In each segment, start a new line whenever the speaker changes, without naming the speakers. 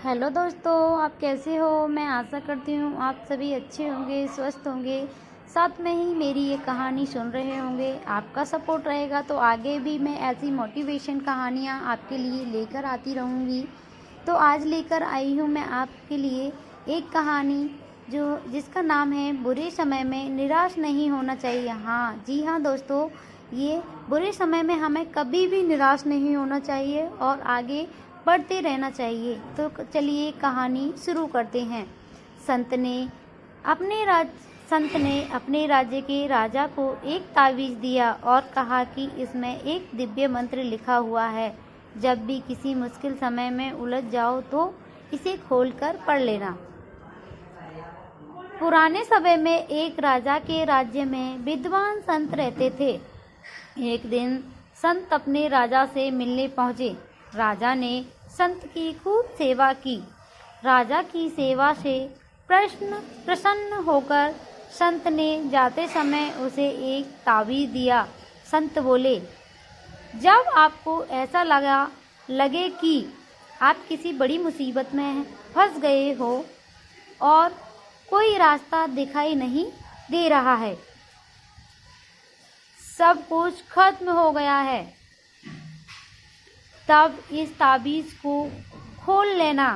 Hello दोस्तों, आप कैसे हो। मैं आशा करती हूँ आप सभी अच्छे होंगे, स्वस्थ होंगे, साथ में ही मेरी ये कहानी सुन रहे होंगे। आपका सपोर्ट रहेगा तो आगे भी मैं ऐसी मोटिवेशन कहानियाँ आपके लिए लेकर आती रहूँगी। तो आज लेकर आई हूँ मैं आपके लिए एक कहानी जिसका नाम है बुरे समय में निराश नहीं होना चाहिए। हाँ जी हाँ दोस्तों, ये बुरे समय में हमें कभी भी निराश नहीं होना चाहिए और आगे बढ़ते रहना चाहिए। तो चलिए कहानी शुरू करते हैं। संत ने अपने राज्य के राजा को एक तावीज़ दिया और कहा कि इसमें एक दिव्य मंत्र लिखा हुआ है। जब भी किसी मुश्किल समय में उलझ जाओ तो इसे खोलकर पढ़ लेना। पुराने समय में एक राजा के राज्य में विद्वान संत रहते थे। एक दिन संत अपने राजा से मिलने पहुँचे। राजा ने संत की खूब सेवा की। राजा की सेवा से प्रसन्न होकर संत ने जाते समय उसे एक तावीज़ दिया। संत बोले, जब आपको ऐसा लगे कि आप किसी बड़ी मुसीबत में फंस गए हो और कोई रास्ता दिखाई नहीं दे रहा है, सब कुछ खत्म हो गया है, तब इस ताबीज़ को खोल लेना।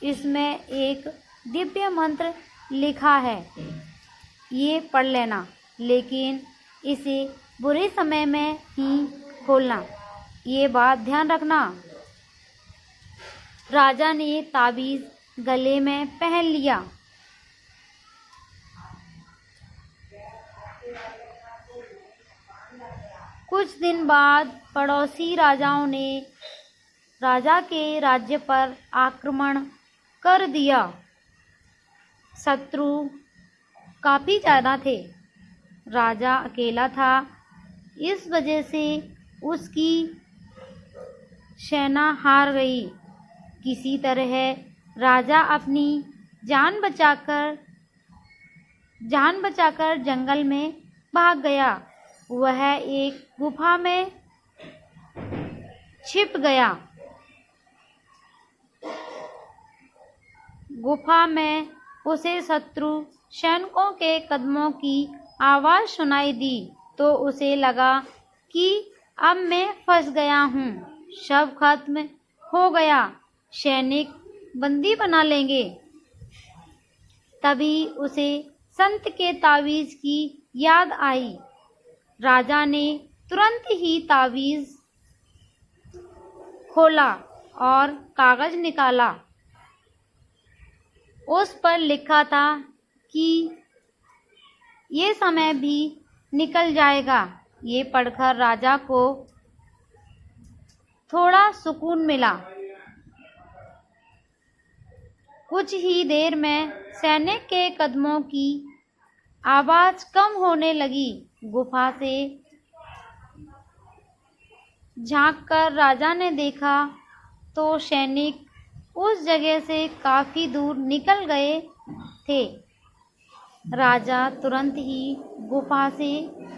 इसमें एक दिव्य मंत्र लिखा है, ये पढ़ लेना, लेकिन इसे बुरे समय में ही खोलना, ये बात ध्यान रखना। राजा ने ताबीज़ गले में पहन लिया। कुछ दिन बाद पड़ोसी राजाओं ने राजा के राज्य पर आक्रमण कर दिया। शत्रु काफ़ी ज़्यादा थे। राजा अकेला था। इस वजह से उसकी सेना हार गई। किसी तरह राजा अपनी जान बचाकर जंगल में भाग गया। वह एक गुफा में छिप गया। गुफा में उसे शत्रु सैनिकों के कदमों की आवाज़ सुनाई दी तो उसे लगा कि अब मैं फंस गया हूँ, सब खत्म हो गया, सैनिक बंदी बना लेंगे। तभी उसे संत के तावीज़ की याद आई। राजा ने तुरंत ही तावीज़ खोला और कागज़ निकाला। उस पर लिखा था कि ये समय भी निकल जाएगा। ये पढ़कर राजा को थोड़ा सुकून मिला। कुछ ही देर में सैनिक के कदमों की आवाज़ कम होने लगी। गुफा से झांककर राजा ने देखा तो सैनिक उस जगह से काफ़ी दूर निकल गए थे। राजा तुरंत ही गुफा से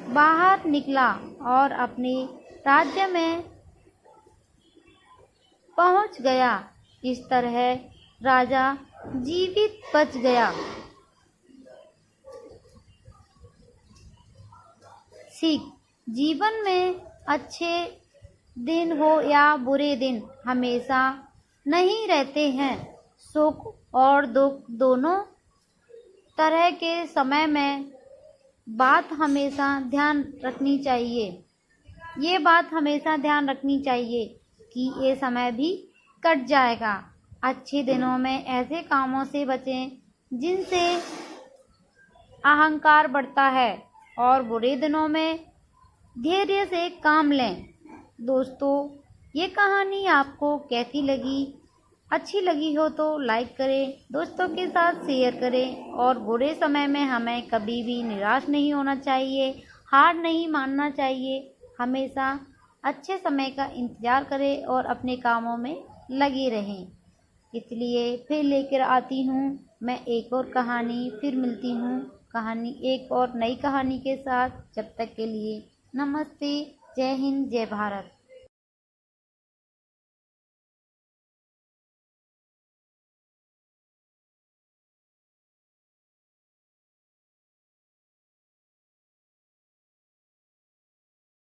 बाहर निकला और अपने राज्य में पहुंच गया। इस तरह राजा जीवित बच गया। सीख, जीवन में अच्छे दिन हो या बुरे दिन हमेशा नहीं रहते हैं। सुख और दुख दोनों तरह के समय में बात हमेशा ध्यान रखनी चाहिए। ये बात हमेशा ध्यान रखनी चाहिए कि ये समय भी कट जाएगा। अच्छे दिनों में ऐसे कामों से बचें जिनसे अहंकार बढ़ता है और बुरे दिनों में धैर्य से काम लें। दोस्तों, ये कहानी आपको कैसी लगी? अच्छी लगी हो तो लाइक करें, दोस्तों के साथ शेयर करें और बुरे समय में हमें कभी भी निराश नहीं होना चाहिए, हार नहीं मानना चाहिए। हमेशा अच्छे समय का इंतज़ार करें और अपने कामों में लगे रहें। इसलिए फिर लेकर आती हूँ मैं एक और कहानी। फिर मिलती हूँ एक और नई कहानी के साथ। जब तक के लिए नमस्ते, जय हिंद, जय भारत।